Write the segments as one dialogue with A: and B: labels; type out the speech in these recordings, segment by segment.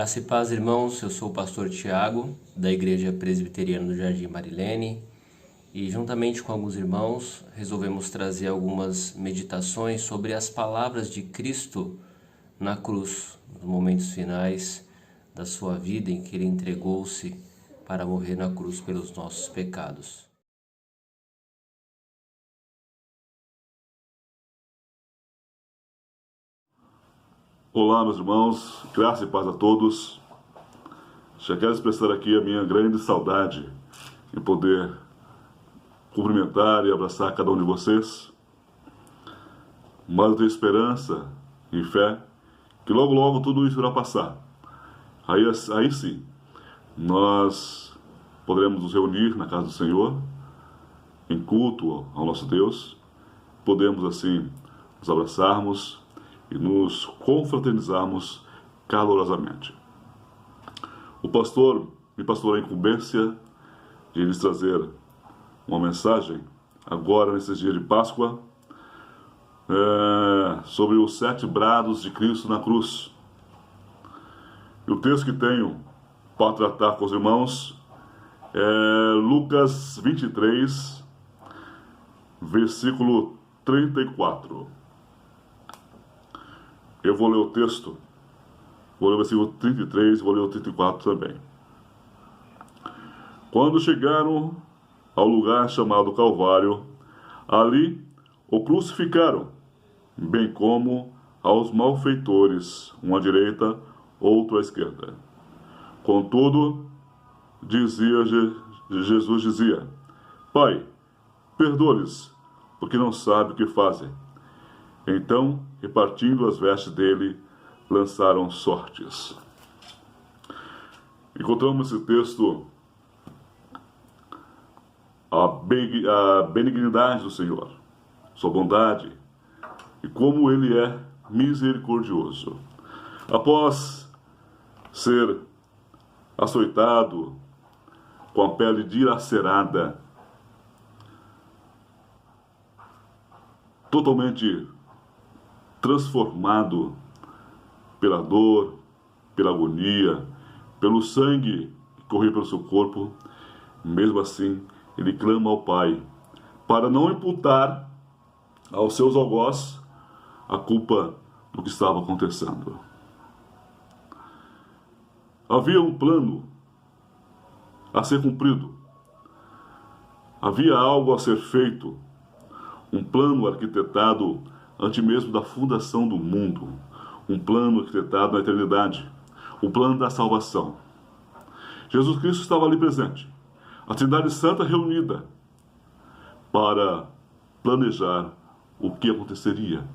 A: Graça e paz, irmãos. Eu sou o pastor Tiago, da Igreja Presbiteriana do Jardim Marilene, e juntamente com alguns irmãos resolvemos trazer algumas meditações sobre as palavras de Cristo na cruz, nos momentos finais da sua vida em que ele entregou-se para morrer na cruz pelos nossos pecados.
B: Olá, meus irmãos, graça e paz a todos. Já quero expressar aqui a minha grande saudade em poder cumprimentar e abraçar cada um de vocês. Mas eu tenho esperança e fé que logo, logo tudo isso irá passar. Aí sim, nós poderemos nos reunir na casa do Senhor, em culto ao nosso Deus. Podemos assim nos abraçarmos e nos confraternizarmos calorosamente. O pastor me pastorou a incumbência de lhes trazer uma mensagem, agora nesses dias de Páscoa, sobre os 7 brados de Cristo na cruz. E o texto que tenho para tratar com os irmãos é Lucas 23, versículo 34. Eu vou ler o texto, vou ler o versículo 33 e vou ler o 34 também. Quando chegaram ao lugar chamado Calvário, ali o crucificaram, bem como aos malfeitores, um à direita, outro à esquerda. Contudo, Jesus dizia: Pai, perdoa-lhes, porque não sabem o que fazem. Então, repartindo as vestes dele, lançaram sortes. Encontramos nesse texto a benignidade do Senhor, sua bondade e como ele é misericordioso. Após ser açoitado, com a pele dilacerada, totalmente transformado pela dor, pela agonia, pelo sangue que corria pelo seu corpo, mesmo assim, ele clama ao Pai para não imputar aos seus algoz a culpa do que estava acontecendo. Havia um plano a ser cumprido. Havia algo a ser feito. Um plano arquitetado antes mesmo da fundação do mundo. Um plano arquitetado na eternidade. O plano da salvação. Jesus Cristo estava ali presente. A Trindade Santa reunida para planejar o que aconteceria.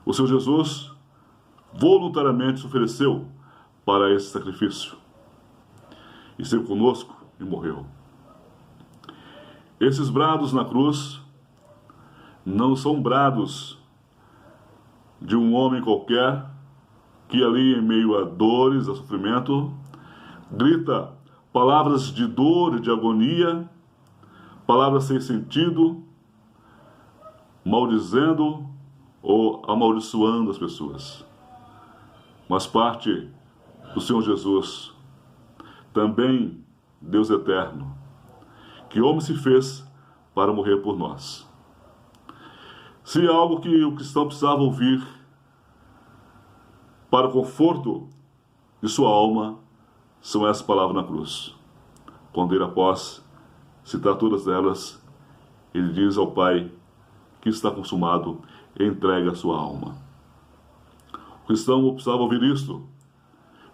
B: O Senhor Jesus voluntariamente se ofereceu para esse sacrifício. E esteve conosco e morreu. Esses brados na cruz não são brados de um homem qualquer que ali em meio a dores, a sofrimento, grita palavras de dor e de agonia, palavras sem sentido, maldizendo ou amaldiçoando as pessoas. Mas parte do Senhor Jesus, também Deus eterno, que homem se fez para morrer por nós. Se algo que o cristão precisava ouvir para o conforto de sua alma, são essas palavras na cruz. Quando ele, após citar todas elas, ele diz ao Pai que está consumado e entrega a sua alma. O cristão precisava ouvir isto,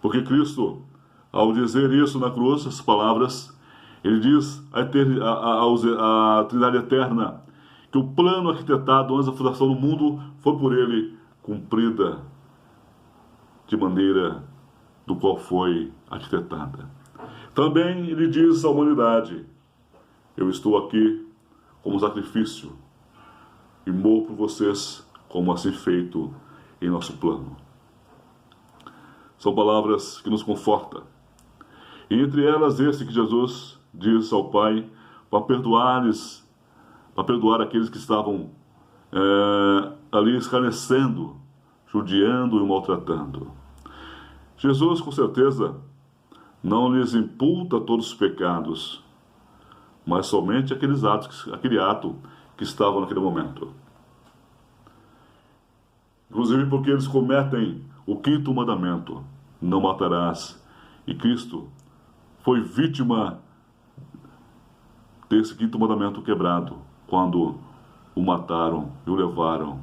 B: porque Cristo, ao dizer isso na cruz, essas palavras, ele diz à Trindade Eterna que o plano arquitetado antes da fundação do mundo foi por ele cumprida de maneira do qual foi arquitetada. Também ele diz à humanidade: eu estou aqui como sacrifício e morro por vocês como assim feito em nosso plano. São palavras que nos confortam. E entre elas esse que Jesus diz ao Pai para perdoar aqueles que estavam ali escarnecendo, judiando e maltratando. Jesus, com certeza, não lhes imputa todos os pecados, mas somente aquele ato que estava naquele momento. Inclusive porque eles cometem o 5º mandamento: não matarás. E Cristo foi vítima desse 5º mandamento quebrado, quando o mataram e o levaram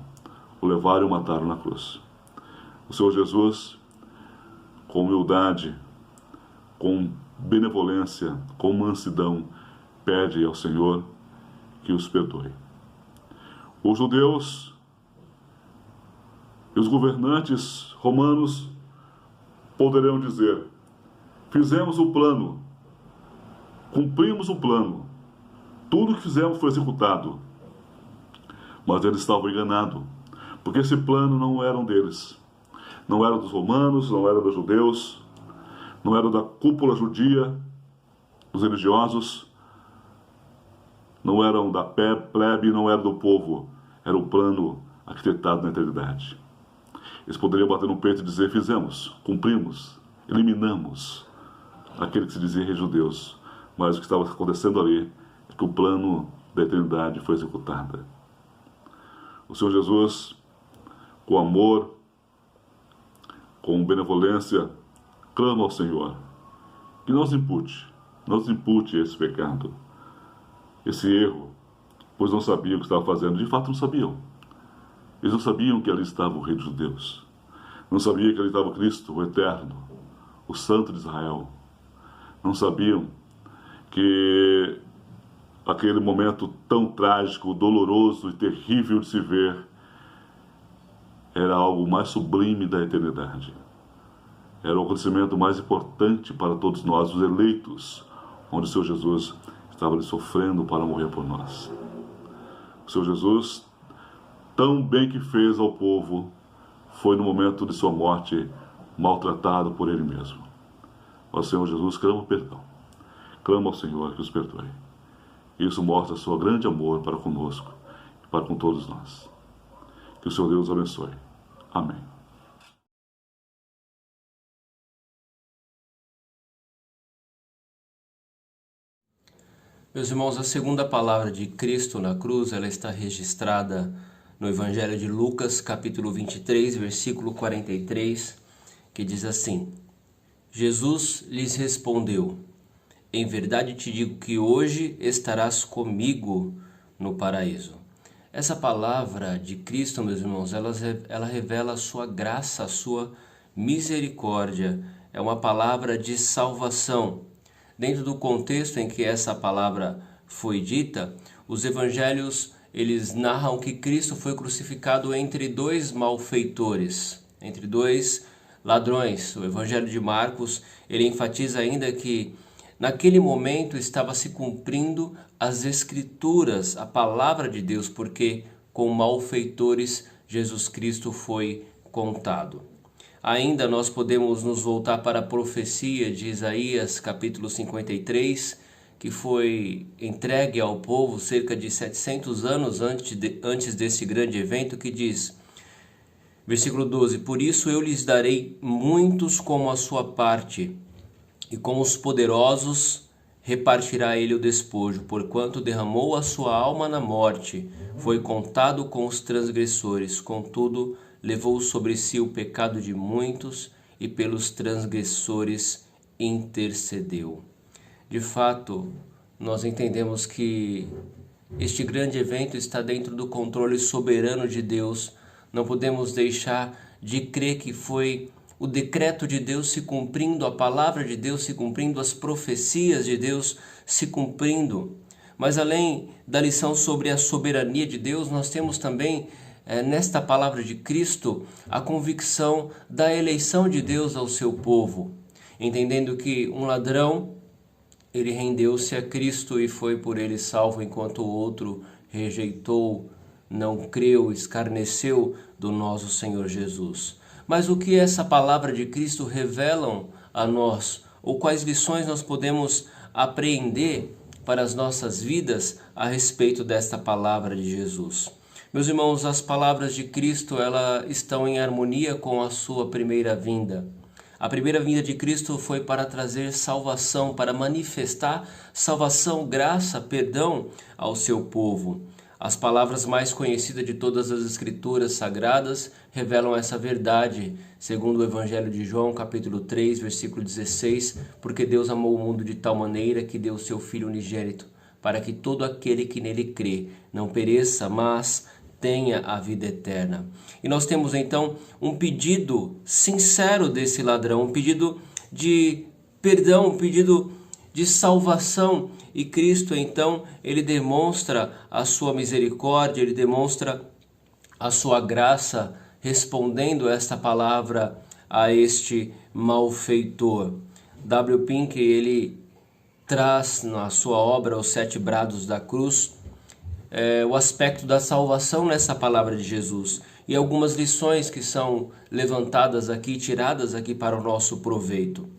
B: e mataram na cruz. O Senhor Jesus, com humildade, com benevolência, com mansidão, pede ao Senhor que os perdoe. Os judeus e os governantes romanos poderão dizer: fizemos o plano, cumprimos o plano, tudo que fizemos foi executado. Mas eles estavam enganados, porque esse plano não era deles, não era dos romanos, não era dos judeus, não era da cúpula judia, dos religiosos, não eram da plebe, não era do povo, era o plano arquitetado na eternidade. Eles poderiam bater no peito e dizer: fizemos, cumprimos, eliminamos aquele que se dizia rei judeus, mas o que estava acontecendo ali é que o plano da eternidade foi executado. O Senhor Jesus, com amor, com benevolência, clama ao Senhor que não nos impute esse pecado, esse erro, pois não sabiam o que estavam fazendo. De fato não sabiam. Eles não sabiam que ali estava o Rei dos Judeus. Não sabiam que ali estava Cristo, o Eterno, o Santo de Israel. Não sabiam que aquele momento tão trágico, doloroso e terrível de se ver era algo mais sublime da eternidade. Era o acontecimento mais importante para todos nós, os eleitos, onde o Senhor Jesus estava ali sofrendo para morrer por nós. O Senhor Jesus, tão bem que fez ao povo, foi no momento de sua morte maltratado por ele mesmo. O Senhor Jesus clama perdão. Clama ao Senhor que os perdoe. Isso mostra seu grande amor para conosco e para com todos nós. Que o Senhor Deus abençoe. Amém.
A: Meus irmãos, a segunda palavra de Cristo na cruz, ela está registrada no Evangelho de Lucas, capítulo 23, versículo 43, que diz assim: Jesus lhes respondeu: em verdade te digo que hoje estarás comigo no paraíso. Essa palavra de Cristo, meus irmãos, ela revela a sua graça, a sua misericórdia. É uma palavra de salvação. Dentro do contexto em que essa palavra foi dita, os evangelhos eles narram que Cristo foi crucificado entre dois malfeitores, entre dois ladrões. O Evangelho de Marcos ele enfatiza ainda que naquele momento estava se cumprindo as Escrituras, a palavra de Deus, porque com malfeitores Jesus Cristo foi contado. Ainda nós podemos nos voltar para a profecia de Isaías, capítulo 53, que foi entregue ao povo cerca de 700 anos antes desse grande evento, que diz, versículo 12, por isso eu lhes darei muitos como a sua parte, e com os poderosos repartirá ele o despojo, porquanto derramou a sua alma na morte, foi contado com os transgressores, contudo levou sobre si o pecado de muitos e pelos transgressores intercedeu. De fato, nós entendemos que este grande evento está dentro do controle soberano de Deus. Não podemos deixar de crer que foi o decreto de Deus se cumprindo, a palavra de Deus se cumprindo, as profecias de Deus se cumprindo. Mas além da lição sobre a soberania de Deus, nós temos também nesta palavra de Cristo a convicção da eleição de Deus ao seu povo, entendendo que um ladrão ele rendeu-se a Cristo e foi por ele salvo, enquanto o outro rejeitou, não creu, escarneceu do nosso Senhor Jesus. Mas o que essa palavra de Cristo revelam a nós, ou quais lições nós podemos apreender para as nossas vidas a respeito desta palavra de Jesus? Meus irmãos, as palavras de Cristo elas estão em harmonia com a sua primeira vinda. A primeira vinda de Cristo foi para trazer salvação, para manifestar salvação, graça, perdão ao seu povo. As palavras mais conhecidas de todas as Escrituras Sagradas revelam essa verdade, segundo o Evangelho de João, capítulo 3, versículo 16, porque Deus amou o mundo de tal maneira que deu o seu Filho unigênito, para que todo aquele que nele crê não pereça, mas tenha a vida eterna. E nós temos então um pedido sincero desse ladrão, um pedido de perdão, um pedido de salvação. E Cristo então, ele demonstra a sua misericórdia, ele demonstra a sua graça, respondendo esta palavra a este malfeitor. W. Pink, ele traz na sua obra Os Sete Brados da Cruz o aspecto da salvação nessa palavra de Jesus e algumas lições que são levantadas aqui, tiradas aqui para o nosso proveito.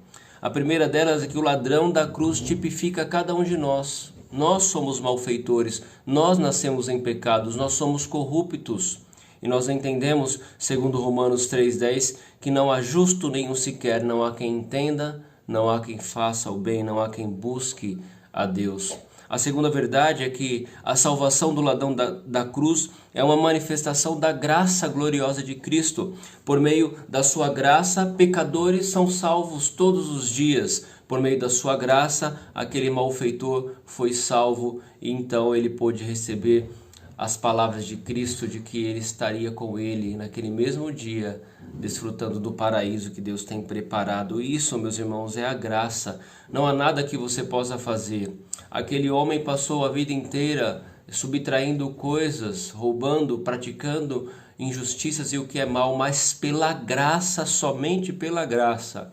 A: A primeira delas é que o ladrão da cruz tipifica cada um de nós. Nós somos malfeitores, nós nascemos em pecados, nós somos corruptos. E nós entendemos, segundo Romanos 3,10, que não há justo nenhum sequer, não há quem entenda, não há quem faça o bem, não há quem busque a Deus. A segunda verdade é que a salvação do ladrão da cruz é uma manifestação da graça gloriosa de Cristo. Por meio da sua graça, pecadores são salvos todos os dias. Por meio da sua graça, aquele malfeitor foi salvo e então ele pôde receber as palavras de Cristo de que ele estaria com ele naquele mesmo dia, desfrutando do paraíso que Deus tem preparado. Isso, meus irmãos, é a graça. Não há nada que você possa fazer. Aquele homem passou a vida inteira subtraindo coisas, roubando, praticando injustiças e o que é mal, mas pela graça, somente pela graça,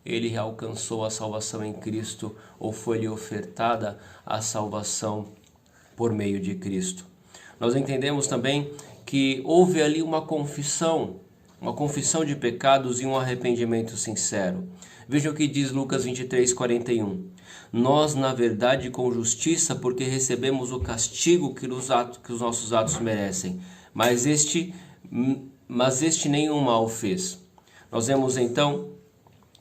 A: ele alcançou a salvação em Cristo, ou foi-lhe ofertada a salvação por meio de Cristo. Nós entendemos também que houve ali uma confissão de pecados e um arrependimento sincero. Veja o que diz Lucas 23:41. Nós, na verdade, com justiça, porque recebemos o castigo que os nossos atos merecem, mas este nenhum mal fez. Nós vemos então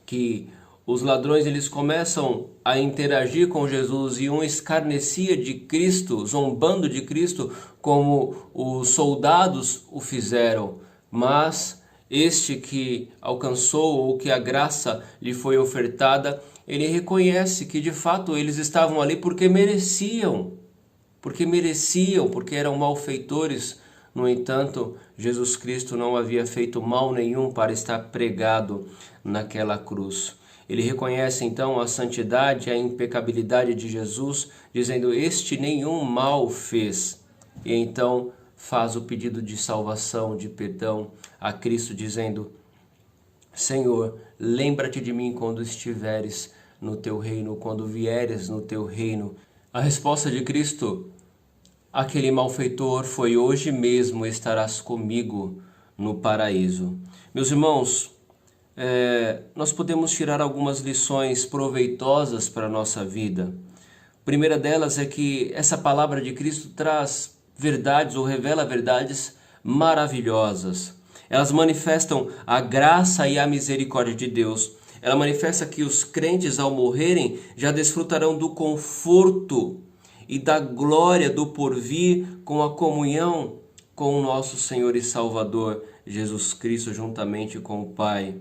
A: que os ladrões eles começam a interagir com Jesus e um escarnecia de Cristo, zombando de Cristo, como os soldados o fizeram. Mas este que alcançou ou que a graça lhe foi ofertada, ele reconhece que de fato eles estavam ali porque mereciam, porque eram malfeitores. No entanto, Jesus Cristo não havia feito mal nenhum para estar pregado naquela cruz. Ele reconhece então a santidade, a impecabilidade de Jesus, dizendo: este nenhum mal fez. E então faz o pedido de salvação, de perdão a Cristo, dizendo: Senhor, lembra-te de mim quando estiveres no teu reino, quando vieres no teu reino. A resposta de Cristo àquele malfeitor foi: hoje mesmo estarás comigo no paraíso. Meus irmãos, nós podemos tirar algumas lições proveitosas para a nossa vida. A primeira delas é que essa palavra de Cristo traz verdades ou revela verdades maravilhosas. Elas manifestam a graça e a misericórdia de Deus. Ela manifesta que os crentes, ao morrerem, já desfrutarão do conforto e da glória do porvir com a comunhão com o nosso Senhor e Salvador Jesus Cristo, juntamente com o Pai.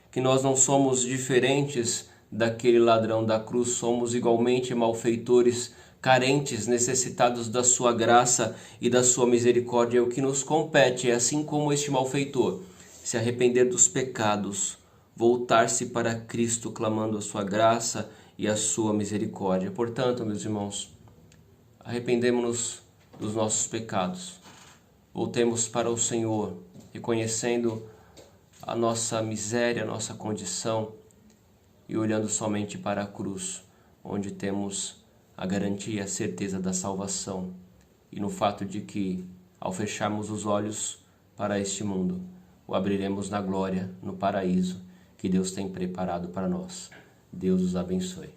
A: Que nós não somos diferentes daquele ladrão da cruz, somos igualmente malfeitores, carentes, necessitados da sua graça e da sua misericórdia. O que nos compete é, assim como este malfeitor, se arrepender dos pecados, voltar-se para Cristo, clamando a sua graça e a sua misericórdia. Portanto, meus irmãos, arrependemos-nos dos nossos pecados, voltemos para o Senhor, reconhecendo a nossa miséria, a nossa condição e olhando somente para a cruz, onde temos a garantia, a certeza da salvação e no fato de que, ao fecharmos os olhos para este mundo, o abriremos na glória, no paraíso que Deus tem preparado para nós. Deus os abençoe.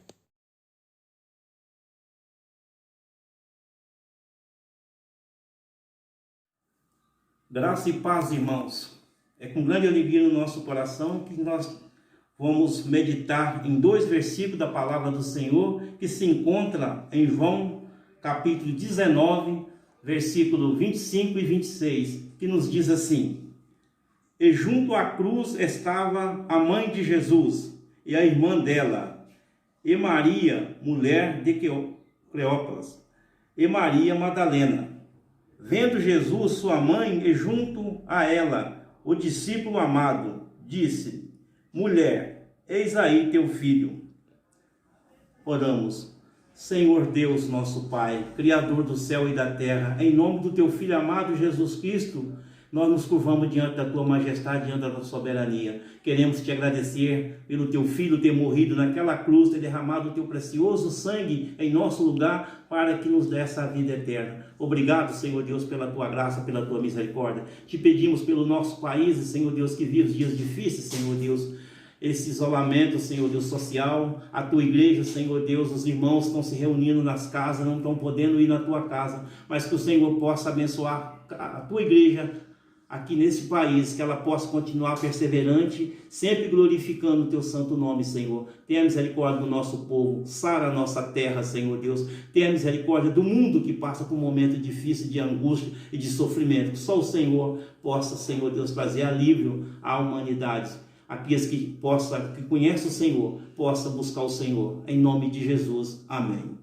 C: Graça e paz, irmãos. É com grande alegria no nosso coração que nós vamos meditar em 2 versículos da palavra do Senhor, que se encontra em João, capítulo 19, versículo 25 e 26, que nos diz assim: E junto à cruz estava a mãe de Jesus e a irmã dela, e Maria, mulher de Cleópas, e Maria Madalena. Vendo Jesus sua mãe e junto a ela o discípulo amado, disse: Mulher, eis aí teu filho. Oramos. Senhor Deus, nosso Pai, Criador do céu e da terra, em nome do teu Filho amado Jesus Cristo, nós nos curvamos diante da tua majestade, diante da tua soberania. Queremos te agradecer pelo teu Filho ter morrido naquela cruz, ter derramado o teu precioso sangue em nosso lugar, para que nos dê essa vida eterna. Obrigado, Senhor Deus, pela tua graça, pela tua misericórdia. Te pedimos pelo nosso país, Senhor Deus, que vive os dias difíceis, Senhor Deus, esse isolamento, Senhor Deus, social, a tua igreja, Senhor Deus, os irmãos estão se reunindo nas casas, não estão podendo ir na tua casa, mas que o Senhor possa abençoar a tua igreja aqui nesse país, que ela possa continuar perseverante, sempre glorificando o teu santo nome, Senhor. Tenha misericórdia do nosso povo, sara a nossa terra, Senhor Deus. Tenha misericórdia do mundo que passa por um momento difícil de angústia e de sofrimento. Que só o Senhor possa, Senhor Deus, trazer alívio à humanidade. Aqueles que conhecem o Senhor, possa buscar o Senhor. Em nome de Jesus. Amém.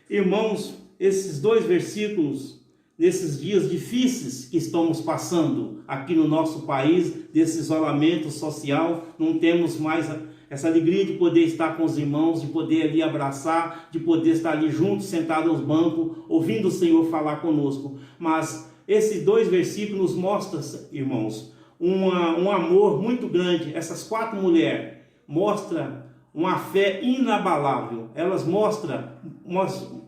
C: Irmãos, esses 2 versículos, nesses dias difíceis que estamos passando aqui no nosso país, desse isolamento social, não temos mais essa alegria de poder estar com os irmãos, de poder ali abraçar, de poder estar ali juntos, sentado aos bancos, ouvindo o Senhor falar conosco. Mas esses 2 versículos mostram, irmãos, um amor muito grande. Essas 4 mulheres mostram uma fé inabalável. Elas mostram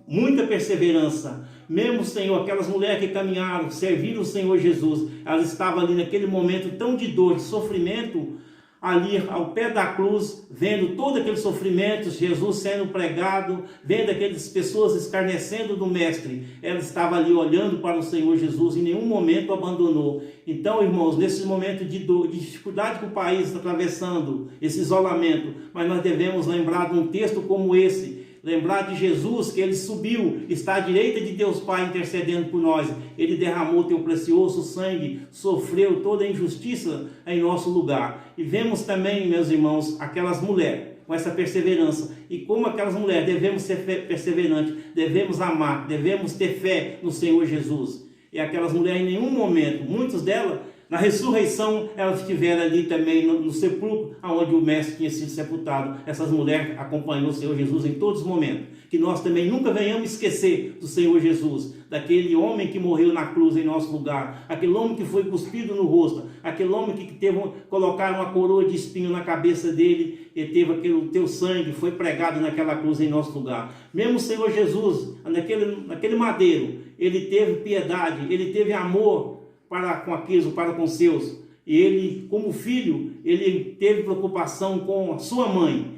C: muita perseverança. Mesmo, Senhor, aquelas mulheres que caminharam, serviram o Senhor Jesus, elas estavam ali naquele momento tão de dor, de sofrimento, ali ao pé da cruz, vendo todo aquele sofrimento, Jesus sendo pregado, vendo aquelas pessoas escarnecendo do Mestre. Ela estava ali olhando para o Senhor Jesus, em nenhum momento abandonou. Então, irmãos, nesse momento de dor, de dificuldade que o país está atravessando, esse isolamento, mas nós devemos lembrar de um texto como esse, lembrar de Jesus, que ele subiu, está à direita de Deus Pai intercedendo por nós. Ele derramou teu precioso sangue, sofreu toda a injustiça em nosso lugar. E vemos também, meus irmãos, aquelas mulheres com essa perseverança. E como aquelas mulheres devemos ser perseverantes, devemos amar, devemos ter fé no Senhor Jesus. E aquelas mulheres em nenhum momento, muitas delas, na ressurreição, elas estiveram ali também no sepulcro, onde o Mestre tinha sido sepultado. Essas mulheres acompanhou o Senhor Jesus em todos os momentos. Que nós também nunca venhamos esquecer do Senhor Jesus, daquele homem que morreu na cruz em nosso lugar, aquele homem que foi cuspido no rosto, aquele homem que colocaram uma coroa de espinho na cabeça dele, e teve o teu sangue, foi pregado naquela cruz em nosso lugar. Mesmo o Senhor Jesus, naquele madeiro, ele teve piedade, ele teve amor para com aqueles, para com seus. E ele, como filho, ele teve preocupação com a sua mãe.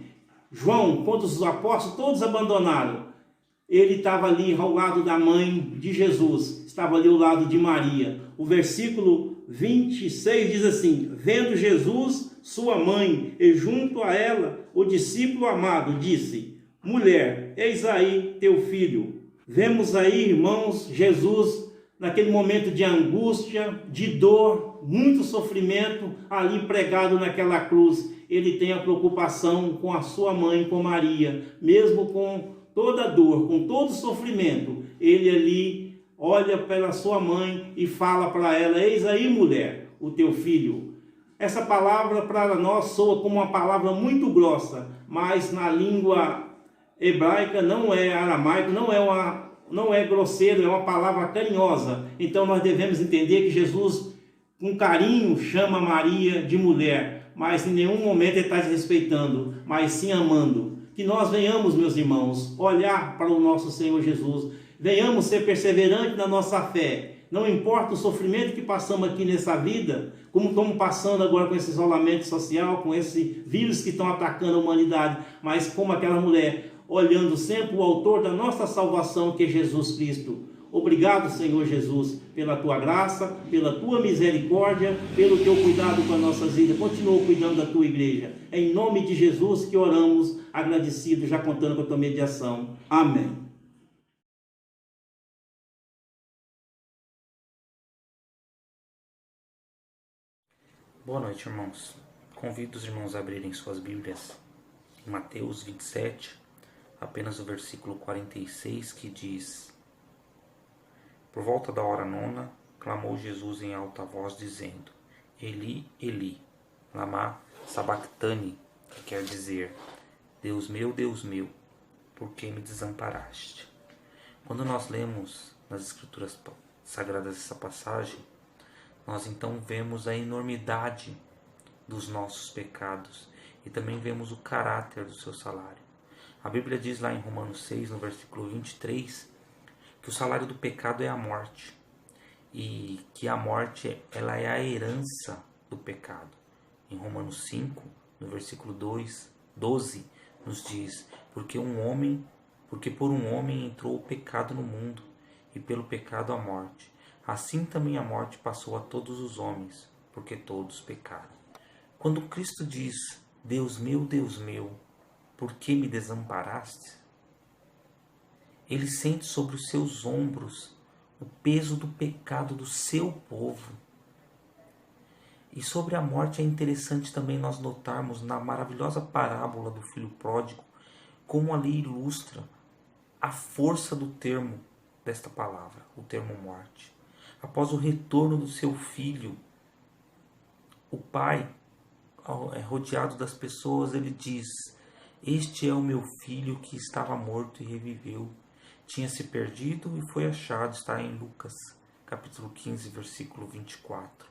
C: João, quando os apóstolos todos abandonaram, ele estava ali ao lado da mãe de Jesus, estava ali ao lado de Maria. O versículo 26 diz assim: vendo Jesus sua mãe e junto a ela o discípulo amado, disse: mulher, eis aí teu filho. Vemos aí, irmãos, Jesus naquele momento de angústia, de dor, muito sofrimento, ali pregado naquela cruz. Ele tem a preocupação com a sua mãe, com Maria, mesmo com toda a dor, com todo o sofrimento. Ele ali olha pela sua mãe e fala para ela: eis aí, mulher, o teu filho. Essa palavra para nós soa como uma palavra muito grossa, mas na língua hebraica, não é aramaico, não é grosseiro, é uma palavra carinhosa. Então nós devemos entender que Jesus, com carinho, chama Maria de mulher, mas em nenhum momento ele está desrespeitando, mas sim amando. Que nós venhamos, meus irmãos, olhar para o nosso Senhor Jesus, venhamos ser perseverantes na nossa fé. Não importa o sofrimento que passamos aqui nessa vida, como estamos passando agora com esse isolamento social, com esse vírus que estão atacando a humanidade, mas como aquela mulher, olhando sempre o autor da nossa salvação, que é Jesus Cristo. Obrigado, Senhor Jesus, pela tua graça, pela tua misericórdia, pelo teu cuidado com as nossas vidas. Continua cuidando da tua igreja. É em nome de Jesus que oramos, agradecidos, já contando com a tua mediação. Amém.
D: Boa noite, irmãos. Convido os irmãos a abrirem suas Bíblias em Mateus 27, apenas o versículo 46, que diz: Por volta da hora nona, clamou Jesus em alta voz, dizendo: Eli, Eli, lama sabactani, que quer dizer: Deus meu, por que me desamparaste? Quando nós lemos nas Escrituras Sagradas essa passagem, nós então vemos a enormidade dos nossos pecados e também vemos o caráter do seu salário. A Bíblia diz lá em Romanos 6, no versículo 23, que o salário do pecado é a morte e que a morte ela é a herança do pecado. Em Romanos 5, no versículo 12, nos diz: porque por um homem entrou o pecado no mundo, e pelo pecado a morte. Assim também a morte passou a todos os homens, porque todos pecaram. Quando Cristo diz: Deus meu, por que me desamparaste? Ele sente sobre os seus ombros o peso do pecado do seu povo. E sobre a morte é interessante também nós notarmos na maravilhosa parábola do filho pródigo, como ali ilustra a força do termo desta palavra, o termo morte. Após o retorno do seu filho, o pai, rodeado das pessoas, ele diz: Este é o meu filho que estava morto e reviveu. Tinha se perdido e foi achado. Está em Lucas, capítulo 15, versículo 24.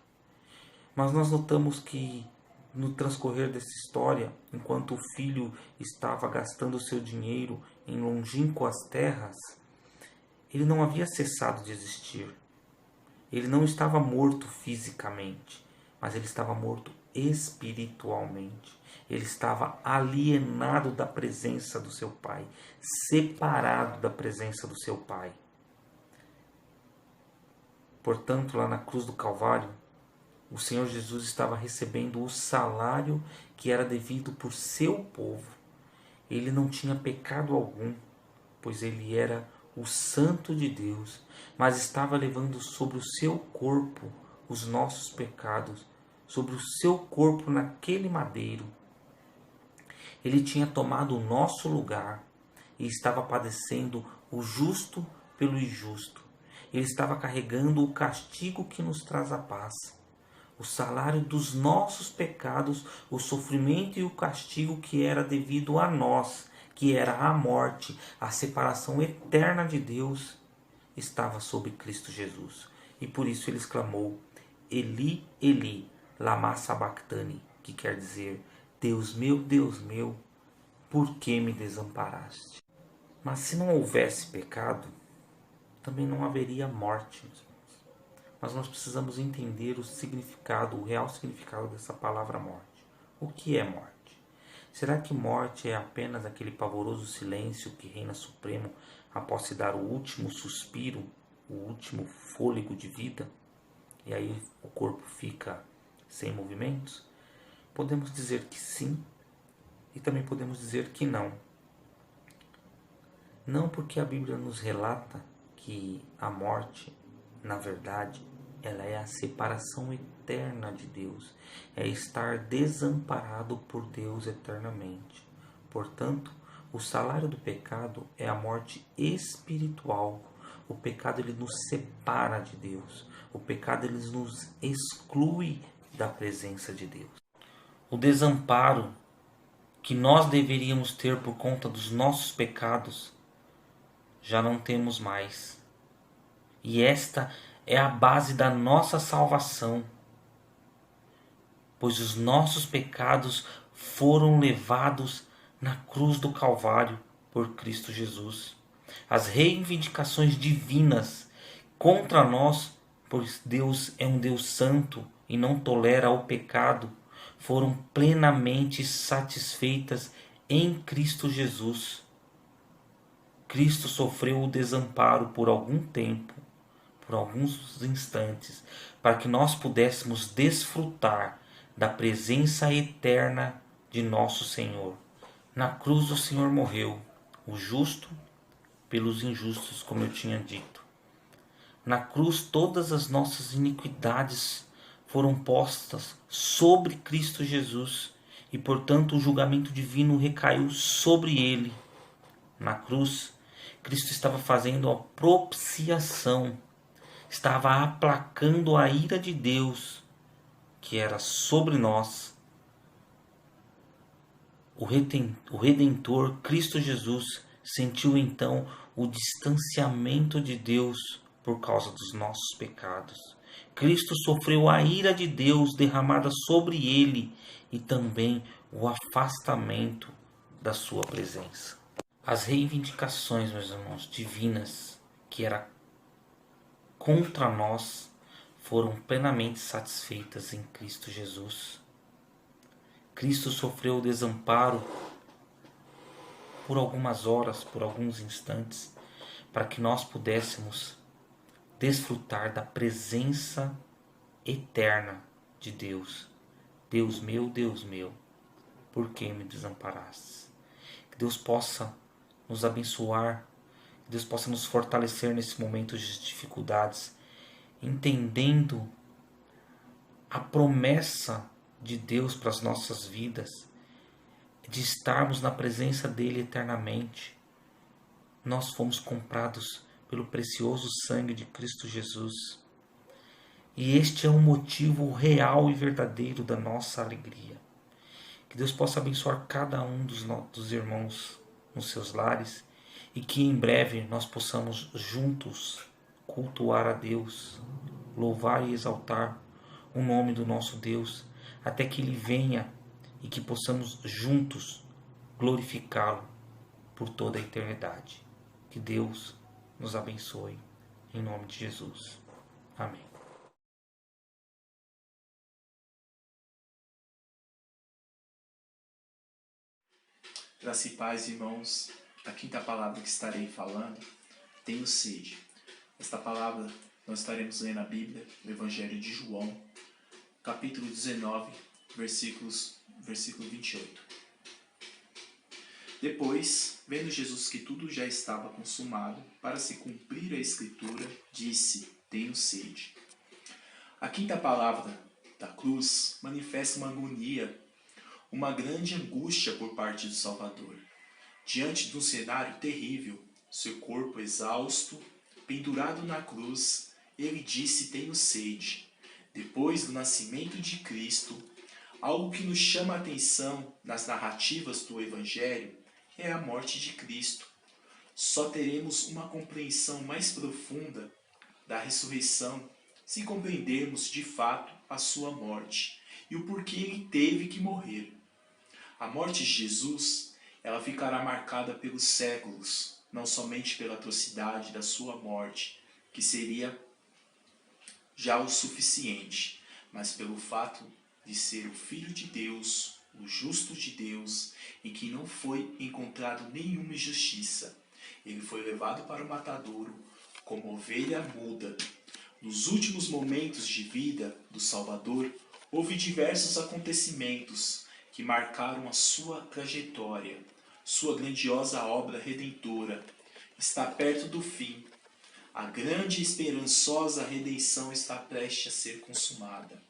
D: Mas nós notamos que no transcorrer dessa história, enquanto o filho estava gastando o seu dinheiro em longínquas terras, ele não havia cessado de existir. Ele não estava morto fisicamente, mas ele estava morto espiritualmente. Ele estava alienado da presença do seu pai, separado da presença do seu pai. Portanto, lá na cruz do Calvário, o Senhor Jesus estava recebendo o salário que era devido por seu povo. Ele não tinha pecado algum, pois ele era o Santo de Deus, mas estava levando sobre o seu corpo os nossos pecados, sobre o seu corpo naquele madeiro. Ele tinha tomado o nosso lugar e estava padecendo o justo pelo injusto. Ele estava carregando o castigo que nos traz a paz. O salário dos nossos pecados, o sofrimento e o castigo que era devido a nós, que era a morte, a separação eterna de Deus, estava sobre Cristo Jesus. E por isso ele exclamou: Eli, Eli, lama sabactani, que quer dizer: Deus meu, por que me desamparaste? Mas se não houvesse pecado, também não haveria morte, meus irmãos. Mas nós precisamos entender o significado, o real significado dessa palavra morte. O que é morte? Será que morte é apenas aquele pavoroso silêncio que reina supremo após se dar o último suspiro, o último fôlego de vida? E aí o corpo fica sem movimentos? Podemos dizer que sim, e também podemos dizer que não. Não, porque a Bíblia nos relata que a morte, na verdade, ela é a separação eterna de Deus, é estar desamparado por Deus eternamente. Portanto, o salário do pecado é a morte espiritual. O pecado ele nos separa de Deus. O pecado ele nos exclui da presença de Deus. O desamparo que nós deveríamos ter por conta dos nossos pecados, já não temos mais. E esta é a base da nossa salvação, pois os nossos pecados foram levados na cruz do Calvário por Cristo Jesus. As reivindicações divinas contra nós, pois Deus é um Deus santo e não tolera o pecado, foram plenamente satisfeitas em Cristo Jesus. Cristo sofreu o desamparo por algum tempo, por alguns instantes, para que nós pudéssemos desfrutar da presença eterna de nosso Senhor. Na cruz o Senhor morreu, o justo pelos injustos, como eu tinha dito. Na cruz todas as nossas iniquidades foram postas sobre Cristo Jesus e, portanto, o julgamento divino recaiu sobre ele. Na cruz, Cristo estava fazendo a propiciação, estava aplacando a ira de Deus que era sobre nós. O Redentor, Cristo Jesus, sentiu então o distanciamento de Deus por causa dos nossos pecados. Cristo sofreu a ira de Deus derramada sobre ele e também o afastamento da sua presença. As reivindicações, meus irmãos, divinas que era contra nós foram plenamente satisfeitas em Cristo Jesus. Cristo sofreu o desamparo por algumas horas, por alguns instantes, para que nós pudéssemos desfrutar da presença eterna de Deus. Deus meu, por que me desamparaste? Que Deus possa nos abençoar, que Deus possa nos fortalecer nesse momento de dificuldades, entendendo a promessa de Deus para as nossas vidas, de estarmos na presença dele eternamente. Nós fomos comprados pelo precioso sangue de Cristo Jesus. E este é o motivo real e verdadeiro da nossa alegria. Que Deus possa abençoar cada um dos irmãos nos seus lares e que em breve nós possamos juntos cultuar a Deus, louvar e exaltar o nome do nosso Deus, até que Ele venha e que possamos juntos glorificá-lo por toda a eternidade. Que Deus nos abençoe, em nome de Jesus. Amém.
E: Graça e paz, irmãos. A quinta palavra que estarei falando, tenho sede. Esta palavra nós estaremos lendo a Bíblia, o Evangelho de João, capítulo 19, versículo 28. Depois, vendo Jesus que tudo já estava consumado, para se cumprir a Escritura, disse, tenho sede. A quinta palavra da cruz manifesta uma agonia, uma grande angústia por parte do Salvador. Diante de um cenário terrível, seu corpo exausto, pendurado na cruz, ele disse, tenho sede. Depois do nascimento de Cristo, algo que nos chama a atenção nas narrativas do Evangelho é a morte de Cristo. Só teremos uma compreensão mais profunda da ressurreição se compreendermos de fato a sua morte e o porquê ele teve que morrer. A morte de Jesus, ela ficará marcada pelos séculos, não somente pela atrocidade da sua morte, que seria já o suficiente, mas pelo fato de ser o Filho de Deus, o justo de Deus, em que não foi encontrado nenhuma injustiça. Ele foi levado para o matadouro como ovelha muda. Nos últimos momentos de vida do Salvador, houve diversos acontecimentos que marcaram a sua trajetória. Sua grandiosa obra redentora está perto do fim. A grande e esperançosa redenção está prestes a ser consumada.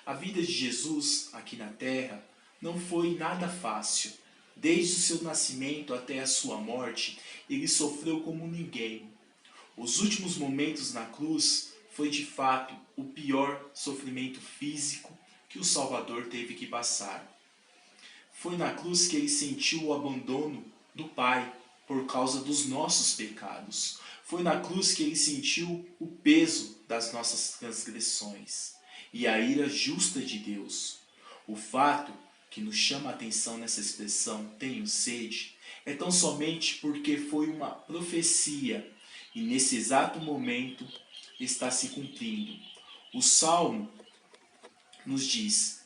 E: A vida de Jesus aqui na terra não foi nada fácil. Desde o seu nascimento até a sua morte, ele sofreu como ninguém. Os últimos momentos na cruz foi de fato o pior sofrimento físico que o Salvador teve que passar. Foi na cruz que ele sentiu o abandono do Pai por causa dos nossos pecados. Foi na cruz que ele sentiu o peso das nossas transgressões e a ira justa de Deus. O fato que nos chama a atenção nessa expressão, tenho sede, é tão somente porque foi uma profecia e nesse exato momento está se cumprindo. O Salmo nos diz,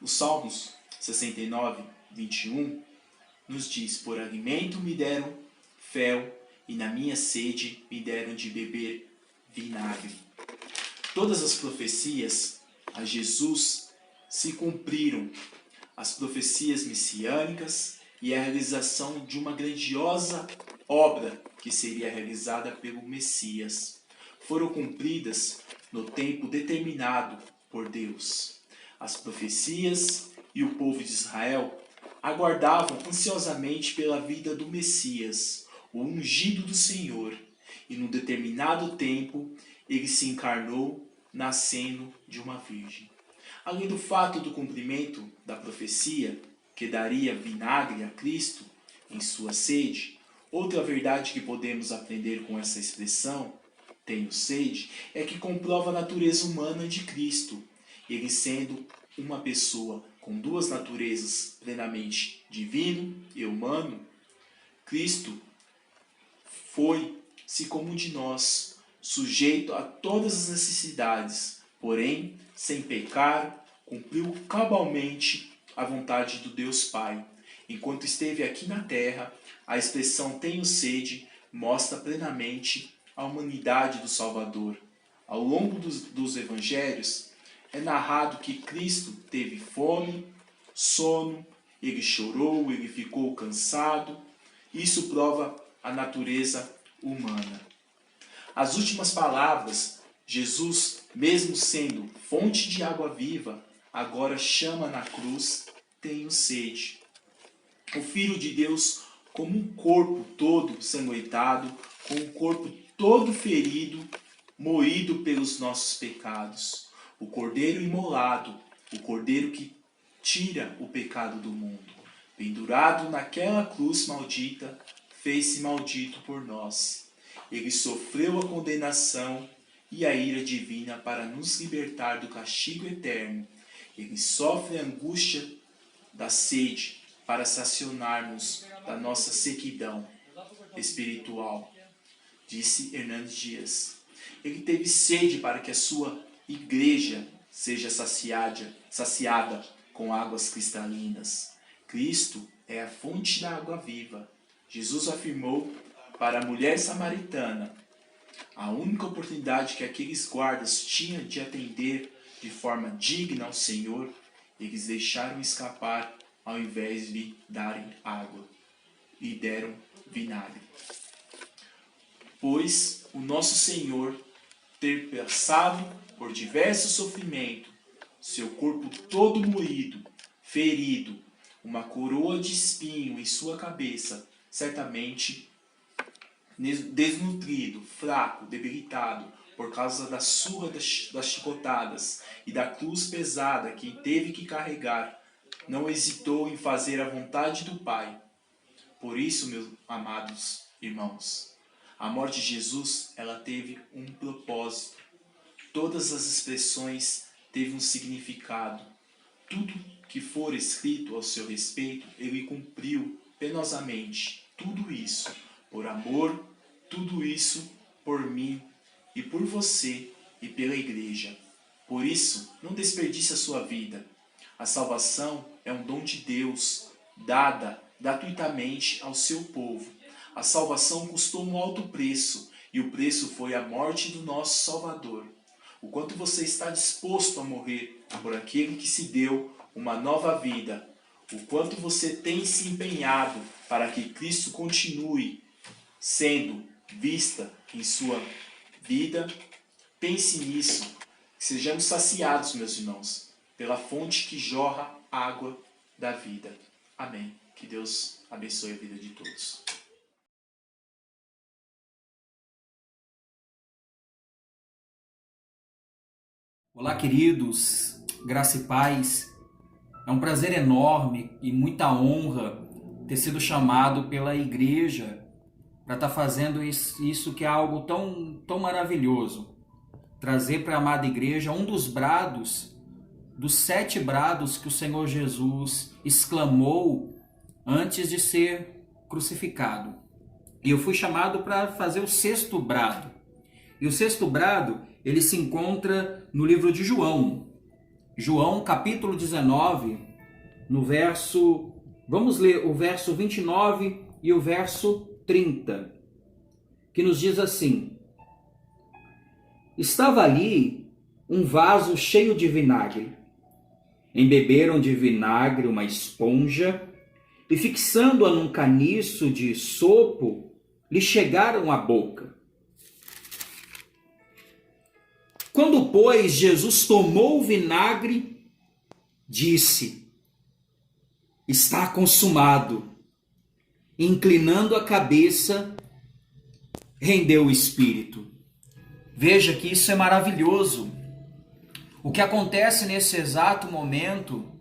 E: os Salmos 69, 21, nos diz, por alimento me deram fel e na minha sede me deram de beber vinagre. Todas as profecias a Jesus se cumpriram, as profecias messiânicas e a realização de uma grandiosa obra que seria realizada pelo Messias foram cumpridas no tempo determinado por Deus. As profecias e o povo de Israel aguardavam ansiosamente pela vida do Messias, o ungido do Senhor, e num determinado tempo ele se encarnou, nascendo de uma virgem. Além do fato do cumprimento da profecia, que daria vinagre a Cristo em sua sede, outra verdade que podemos aprender com essa expressão, tenho sede, é que comprova a natureza humana de Cristo. Ele sendo uma pessoa com duas naturezas plenamente divino e humano, Cristo foi-se como um de nós, sujeito a todas as necessidades, porém, sem pecar, cumpriu cabalmente a vontade do Deus Pai. Enquanto esteve aqui na terra, a expressão tenho sede mostra plenamente a humanidade do Salvador. Ao longo dos evangelhos, é narrado que Cristo teve fome, sono, ele chorou, ele ficou cansado. Isso prova a natureza humana. As últimas palavras, Jesus, mesmo sendo fonte de água viva, agora chama na cruz, tenho sede. O Filho de Deus, como um corpo todo sanguentado, com um corpo todo ferido, moído pelos nossos pecados. O Cordeiro imolado, o Cordeiro que tira o pecado do mundo. Pendurado naquela cruz maldita, fez-se maldito por nós. Ele sofreu a condenação e a ira divina para nos libertar do castigo eterno. Ele sofre a angústia da sede para saciarmos da nossa sequidão espiritual, disse Hernandes Dias. Ele teve sede para que a sua igreja seja saciada com águas cristalinas. Cristo é a fonte da água viva. Jesus afirmou para a mulher samaritana: a única oportunidade que aqueles guardas tinham de atender de forma digna ao Senhor, eles deixaram escapar ao invés de darem água, e deram vinagre. Pois o nosso Senhor, ter passado por diversos sofrimentos, seu corpo todo moído, ferido, uma coroa de espinho em sua cabeça, certamente desnutrido, fraco, debilitado, por causa da surra das chicotadas e da cruz pesada que teve que carregar, não hesitou em fazer a vontade do Pai. Por isso, meus amados irmãos, a morte de Jesus, ela teve um propósito. Todas as expressões teve um significado. Tudo que for escrito ao seu respeito, ele cumpriu penosamente. Tudo isso por amor, tudo isso por mim e por você e pela igreja. Por isso, não desperdice a sua vida. A salvação é um dom de Deus, dada gratuitamente ao seu povo. A salvação custou um alto preço, e o preço foi a morte do nosso Salvador. O quanto você está disposto a morrer por aquele que se deu uma nova vida, o quanto você tem se empenhado para que Cristo continue sendo vista em sua vida. Pense nisso, que sejamos saciados, meus irmãos, pela fonte que jorra água da vida. Amém. Que Deus abençoe a vida de todos.
F: Olá, queridos, graça e paz. É um prazer enorme e muita honra ter sido chamado pela igreja para estar fazendo isso que é algo tão maravilhoso. Trazer para a amada igreja um dos brados, dos 7 brados que o Senhor Jesus exclamou antes de ser crucificado. E eu fui chamado para fazer o 6º brado. E o 6º brado, ele se encontra no livro de João. João, capítulo 19, no verso... Vamos ler o verso 29 e o verso 30. que nos diz assim: estava ali um vaso cheio de vinagre. Embeberam de vinagre uma esponja e, fixando-a num caniço de sopo, lhe chegaram à boca. Quando, pois, Jesus tomou o vinagre, disse: está consumado. Inclinando a cabeça, rendeu o espírito. Veja que isso é maravilhoso. O que acontece nesse exato momento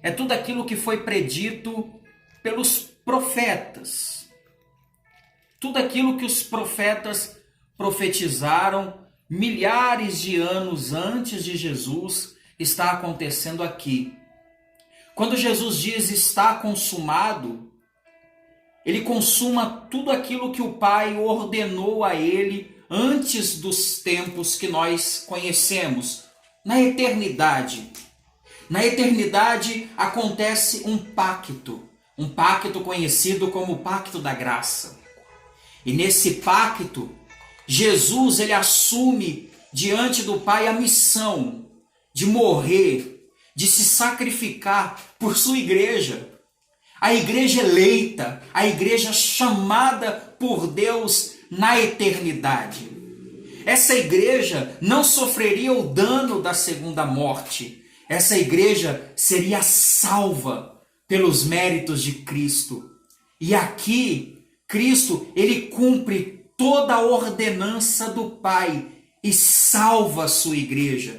F: é tudo aquilo que foi predito pelos profetas. Tudo aquilo que os profetas profetizaram milhares de anos antes de Jesus está acontecendo aqui. Quando Jesus diz está consumado, ele consuma tudo aquilo que o Pai ordenou a ele antes dos tempos que nós conhecemos, na eternidade. Na eternidade acontece um pacto conhecido como o pacto da graça. E nesse pacto, Jesus ele assume diante do Pai a missão de morrer, de se sacrificar por sua igreja. A igreja eleita, a igreja chamada por Deus na eternidade. Essa igreja não sofreria o dano da segunda morte. Essa igreja seria salva pelos méritos de Cristo. E aqui, Cristo, ele cumpre toda a ordenança do Pai e salva a sua igreja.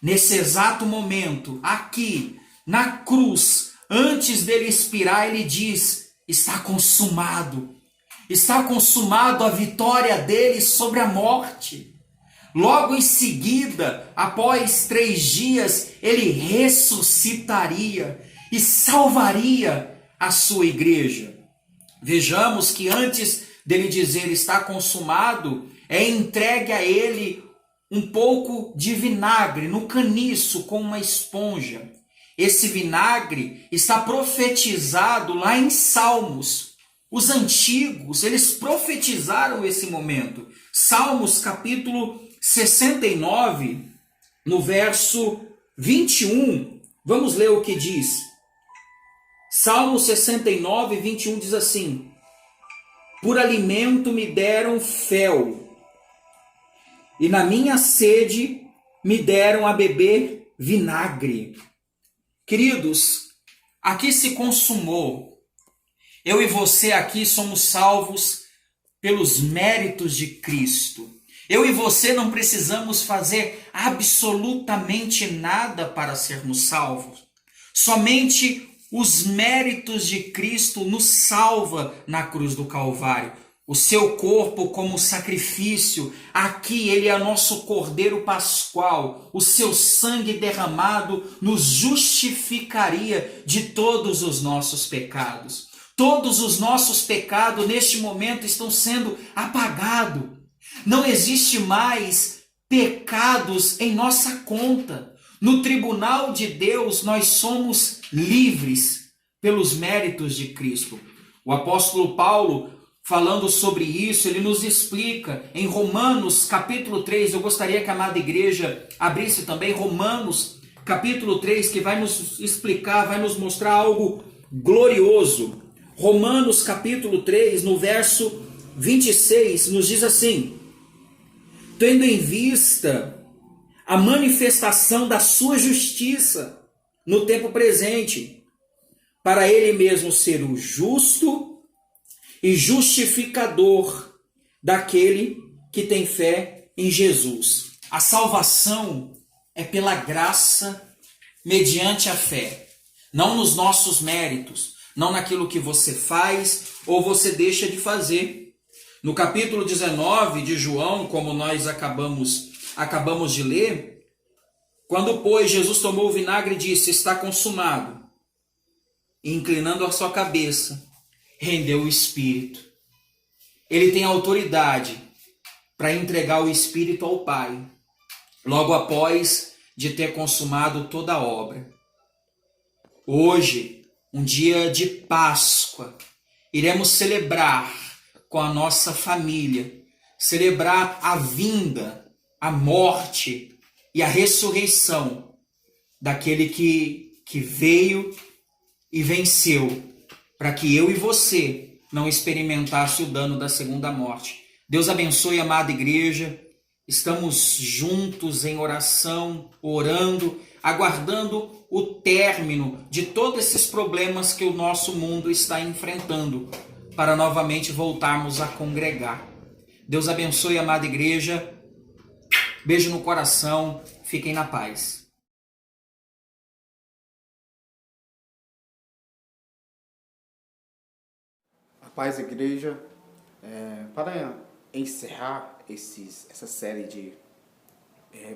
F: Nesse exato momento, aqui, na cruz, antes dele expirar, ele diz: está consumado. Está consumado a vitória dele sobre a morte. Logo em seguida, após 3 dias, ele ressuscitaria e salvaria a sua igreja. Vejamos que antes dele dizer está consumado, é entregue a ele um pouco de vinagre no caniço com uma esponja. Esse vinagre está profetizado lá em Salmos. Os antigos, eles profetizaram esse momento. Salmos capítulo 69, no verso 21. Vamos ler o que diz. Salmo 69, 21 diz assim: por alimento me deram fel, e na minha sede me deram a beber vinagre. Queridos, aqui se consumou. Eu e você aqui somos salvos pelos méritos de Cristo. Eu e você não precisamos fazer absolutamente nada para sermos salvos. Somente os méritos de Cristo nos salva na cruz do Calvário. O seu corpo como sacrifício, aqui ele é nosso Cordeiro Pascual. O seu sangue derramado nos justificaria de todos os nossos pecados. Todos os nossos pecados neste momento estão sendo apagados. Não existe mais pecados em nossa conta. No tribunal de Deus nós somos livres pelos méritos de Cristo. O apóstolo Paulo, falando sobre isso, ele nos explica em Romanos capítulo 3, eu gostaria que a amada igreja abrisse também Romanos capítulo 3, que vai nos explicar, vai nos mostrar algo glorioso. Romanos capítulo 3, no verso 26, nos diz assim: tendo em vista a manifestação da sua justiça no tempo presente, para ele mesmo ser o justo e justificador daquele que tem fé em Jesus. A salvação é pela graça mediante a fé, não nos nossos méritos, não naquilo que você faz ou você deixa de fazer. No capítulo 19 de João, como nós acabamos de ler, quando, pois, Jesus tomou o vinagre e disse, está consumado, e inclinando a sua cabeça, rendeu o Espírito. Ele tem autoridade para entregar o Espírito ao Pai, logo após de ter consumado toda a obra. Hoje, um dia de Páscoa, iremos celebrar com a nossa família, celebrar a vinda, a morte e a ressurreição daquele que veio e venceu, para que eu e você não experimentasse o dano da segunda morte. Deus abençoe a amada igreja. Estamos juntos em oração, orando, aguardando o término de todos esses problemas que o nosso mundo está enfrentando, para novamente voltarmos a congregar. Deus abençoe a amada igreja. Beijo no coração. Fiquem na paz.
G: A paz, igreja. Para encerrar essa série de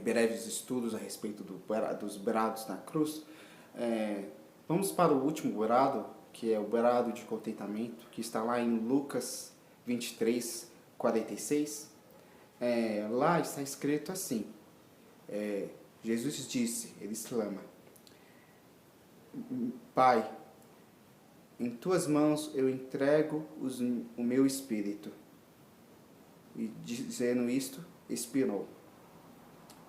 G: breves estudos a respeito dos brados na cruz, vamos para o último brado, que é o brado de contentamento, que está lá em Lucas 23, 46. Lá está escrito assim: Jesus disse, ele exclama: Pai, em tuas mãos eu entrego o meu espírito. E dizendo isto, expirou.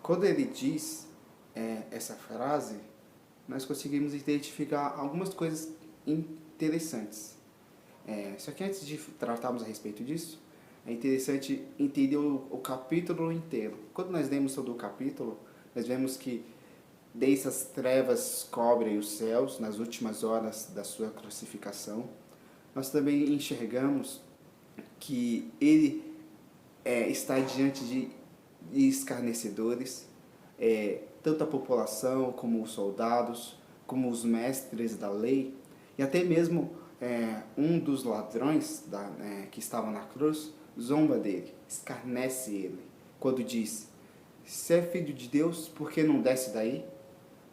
G: Quando ele diz essa frase, nós conseguimos identificar algumas coisas interessantes. Só que antes de tratarmos a respeito disso, é interessante entender o capítulo inteiro. Quando nós lemos todo o capítulo, nós vemos que densas trevas cobrem os céus nas últimas horas da sua crucificação. Nós também enxergamos que ele está diante de escarnecedores, tanto a população como os soldados, como os mestres da lei, e até mesmo um dos ladrões que estava na cruz zomba dele, escarnece ele, quando diz: se é filho de Deus, por que não desce daí?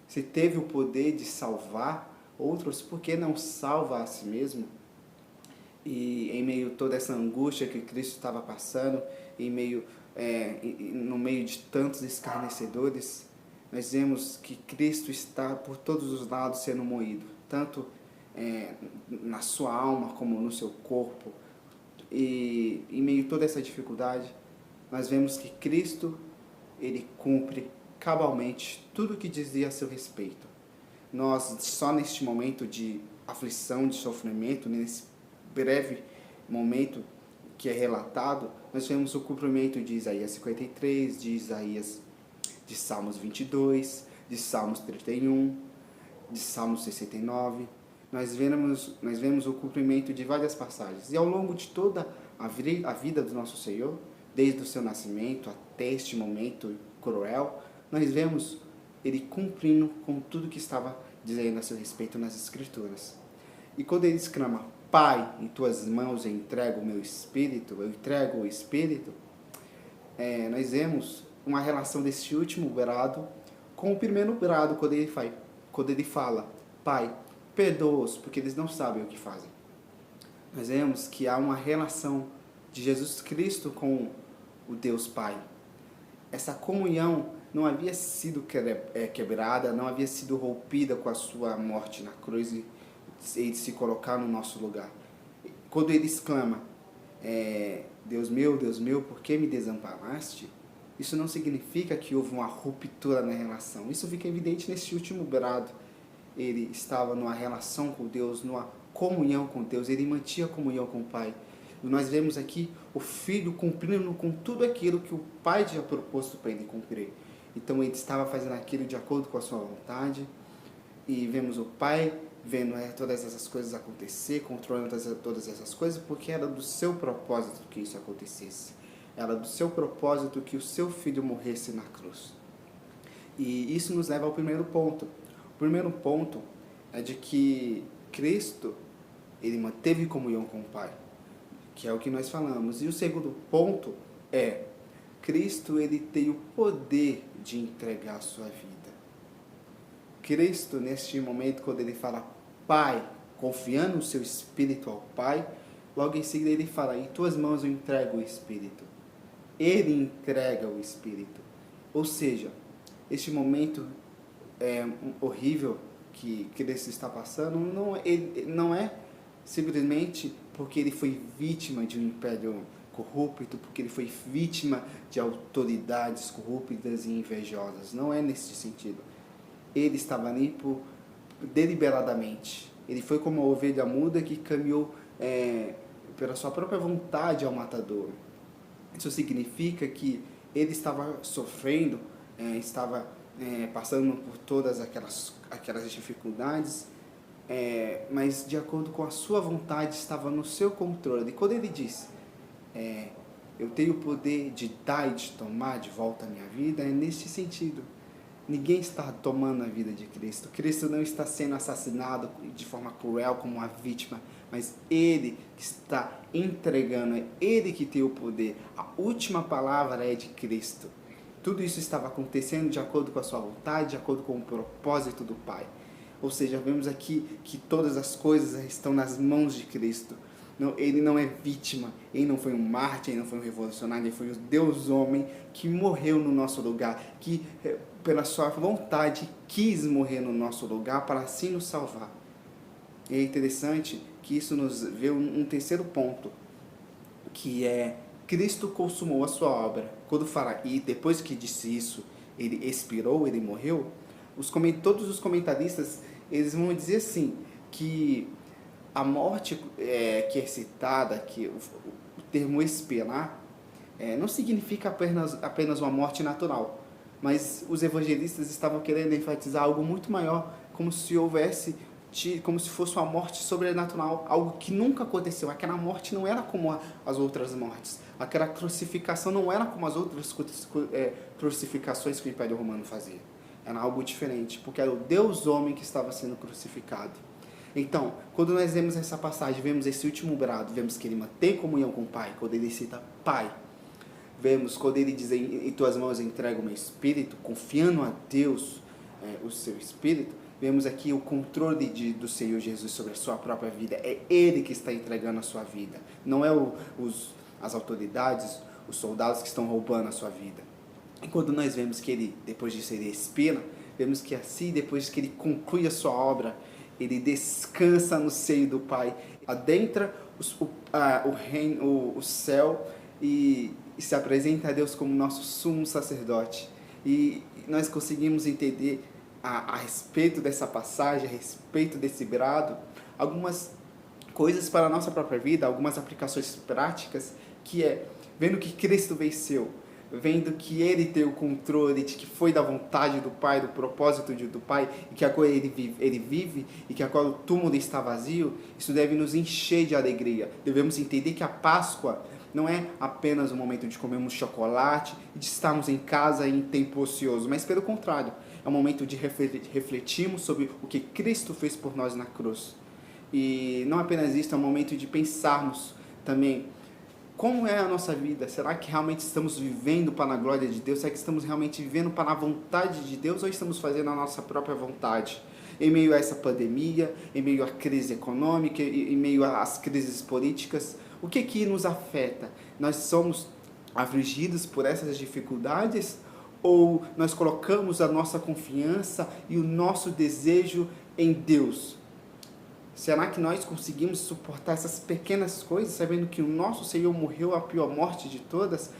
G: Se teve o poder de salvar outros, por que não salva a si mesmo? E em meio a toda essa angústia que Cristo estava passando, no meio de tantos escarnecedores, nós vemos que Cristo está por todos os lados sendo moído, tanto na sua alma como no seu corpo. E em meio a toda essa dificuldade, nós vemos que Cristo, ele cumpre cabalmente tudo o que dizia a seu respeito. Nós, só neste momento de aflição, de sofrimento, nesse breve momento que é relatado, nós vemos o cumprimento de Isaías 53, de Salmos 22, de Salmos 31, de Salmos 69. Nós vemos o cumprimento de várias passagens. E ao longo de toda a vida do nosso Senhor, desde o seu nascimento até este momento cruel, nós vemos ele cumprindo com tudo que estava dizendo a seu respeito nas Escrituras. E quando ele exclama: Pai, em tuas mãos eu entrego o meu espírito, eu entrego o espírito, nós vemos uma relação desse último brado com o primeiro brado, quando ele fala: Pai, perdoa-os, porque eles não sabem o que fazem. Nós vemos que há uma relação de Jesus Cristo com o Deus Pai. Essa comunhão não havia sido quebrada, não havia sido rompida com a sua morte na cruz e se colocar no nosso lugar. Quando ele exclama: Deus meu, por que me desamparaste? Isso não significa que houve uma ruptura na relação. Isso fica evidente nesse último brado. Ele estava numa relação com Deus, numa comunhão com Deus, ele mantinha comunhão com o Pai. E nós vemos aqui o Filho cumprindo com tudo aquilo que o Pai tinha proposto para ele cumprir. Então ele estava fazendo aquilo de acordo com a sua vontade, e vemos o Pai vendo todas essas coisas acontecer, controlando todas essas coisas, porque era do seu propósito que isso acontecesse. Era do seu propósito que o seu Filho morresse na cruz. E isso nos leva ao primeiro ponto. O primeiro ponto é de que Cristo, ele manteve comunhão com o Pai, que é o que nós falamos. E o segundo ponto é: Cristo, ele tem o poder de entregar a sua vida. Cristo, neste momento, quando ele fala Pai, confiando o seu Espírito ao Pai, logo em seguida ele fala: em tuas mãos eu entrego o Espírito. Ele entrega o Espírito. Ou seja, este momento horrível que Cristo está passando não é simplesmente porque ele foi vítima de um império corrupto, porque ele foi vítima de autoridades corruptas e invejosas. Não é nesse sentido. Ele estava ali deliberadamente. Ele foi como uma ovelha muda que caminhou pela sua própria vontade ao matadouro. Isso significa que ele estava sofrendo, estava passando por todas aquelas dificuldades, mas de acordo com a sua vontade, estava no seu controle. E quando ele diz, eu tenho o poder de dar e de tomar de volta a minha vida, é nesse sentido. Ninguém está tomando a vida de Cristo. Cristo não está sendo assassinado de forma cruel como uma vítima, mas Ele que está entregando, é Ele que tem o poder. A última palavra é de Cristo. Tudo isso estava acontecendo de acordo com a sua vontade, de acordo com o propósito do Pai. Ou seja, vemos aqui que todas as coisas estão nas mãos de Cristo. Não, ele não é vítima, ele não foi um mártir, ele não foi um revolucionário, ele foi o Deus homem que morreu no nosso lugar, que pela sua vontade quis morrer no nosso lugar para assim nos salvar. E é interessante que isso nos vê um terceiro ponto, que é Cristo consumou a sua obra. Quando fala, e depois que disse isso, ele expirou, ele morreu, todos os comentaristas eles vão dizer assim, que a morte que é citada, que o termo expirar, não significa apenas uma morte natural, mas os evangelistas estavam querendo enfatizar algo muito maior, como se fosse uma morte sobrenatural, algo que nunca aconteceu. Aquela morte não era como as outras mortes, aquela crucificação não era como as outras crucificações que o Império Romano fazia. Era algo diferente, porque era o Deus homem que estava sendo crucificado. Então, quando nós vemos essa passagem, vemos esse último brado, vemos que ele mantém comunhão com o Pai, quando ele cita Pai. Vemos quando ele diz, em tuas mãos entrego o meu espírito, confiando a Deus o seu espírito. Vemos aqui o controle do Senhor Jesus sobre a sua própria vida. É Ele que está entregando a sua vida. Não é as autoridades, os soldados que estão roubando a sua vida. E quando nós vemos que ele, depois disso, ele expira, vemos que assim, depois que ele conclui a sua obra, ele descansa no seio do Pai, adentra o reino, o céu e se apresenta a Deus como nosso sumo sacerdote. E nós conseguimos entender a respeito dessa passagem, a respeito desse brado, algumas coisas para a nossa própria vida, algumas aplicações práticas, que vendo que Cristo venceu, vendo que Ele tem o controle, de que foi da vontade do Pai, do propósito do Pai, e que agora Ele vive, e que agora o túmulo está vazio, isso deve nos encher de alegria. Devemos entender que a Páscoa não é apenas um momento de comermos chocolate e de estarmos em casa em tempo ocioso, mas pelo contrário, é um momento de refletirmos sobre o que Cristo fez por nós na cruz. E não apenas isso, é um momento de pensarmos também como é a nossa vida. Será que realmente estamos vivendo para a glória de Deus? Será que estamos realmente vivendo para a vontade de Deus ou estamos fazendo a nossa própria vontade? Em meio a essa pandemia, em meio à crise econômica, em meio às crises políticas, o que nos afeta? Nós somos afligidos por essas dificuldades ou nós colocamos a nossa confiança e o nosso desejo em Deus? Será que nós conseguimos suportar essas pequenas coisas, sabendo que o nosso Senhor morreu a pior morte de todas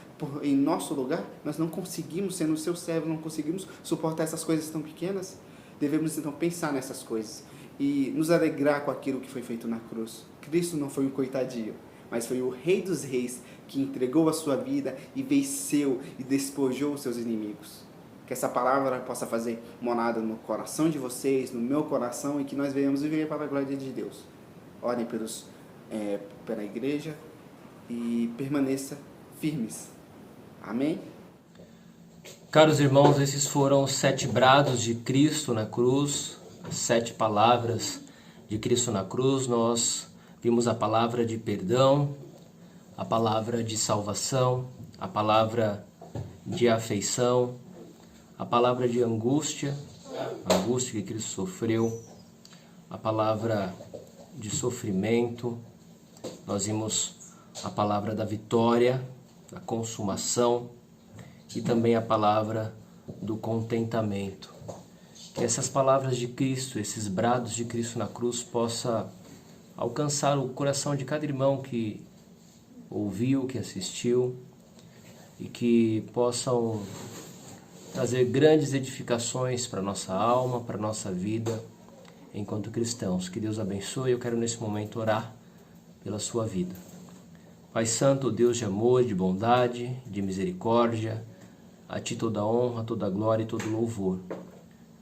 G: em nosso lugar? Nós não conseguimos, sendo o seu servo, não conseguimos suportar essas coisas tão pequenas? Devemos então pensar nessas coisas e nos alegrar com aquilo que foi feito na cruz. Cristo não foi um coitadinho, mas foi o Rei dos Reis que entregou a sua vida e venceu e despojou os seus inimigos. Que essa palavra possa fazer morada no coração de vocês, no meu coração, e que nós venhamos viver para a glória de Deus. Orem pela igreja e permaneça firmes. Amém?
A: Caros irmãos, esses foram os 7 brados de Cristo na cruz, as 7 palavras de Cristo na cruz. Nós vimos a palavra de perdão, a palavra de salvação, a palavra de afeição, a palavra de angústia, a angústia que Cristo sofreu, a palavra de sofrimento, nós vimos a palavra da vitória, da consumação e também a palavra do contentamento. Que essas palavras de Cristo, esses brados de Cristo na cruz possa alcançar o coração de cada irmão que ouviu, que assistiu, e que possam trazer grandes edificações para a nossa alma, para a nossa vida, enquanto cristãos. Que Deus abençoe. Eu quero nesse momento orar pela sua vida. Pai Santo, Deus de amor, de bondade, de misericórdia, a Ti toda honra, toda glória e todo louvor.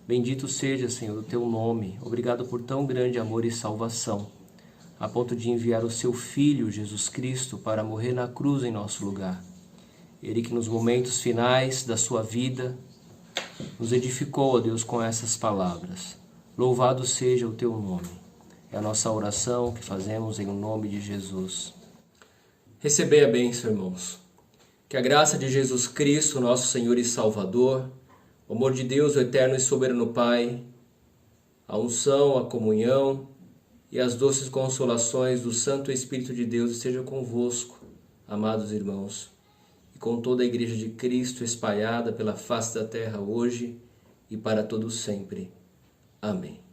A: Bendito seja, Senhor, o Teu nome. Obrigado por tão grande amor e salvação, a ponto de enviar o Seu Filho, Jesus Cristo, para morrer na cruz em nosso lugar. Ele que nos momentos finais da sua vida nos edificou, ó Deus, com essas palavras. Louvado seja o Teu nome. É a nossa oração que fazemos em nome de Jesus. Recebei a bênção, irmãos. Que a graça de Jesus Cristo, nosso Senhor e Salvador, o amor de Deus, o eterno e soberano Pai, a unção, a comunhão e as doces consolações do Santo Espírito de Deus estejam convosco, amados irmãos, e com toda a Igreja de Cristo espalhada pela face da terra hoje e para todo sempre. Amém.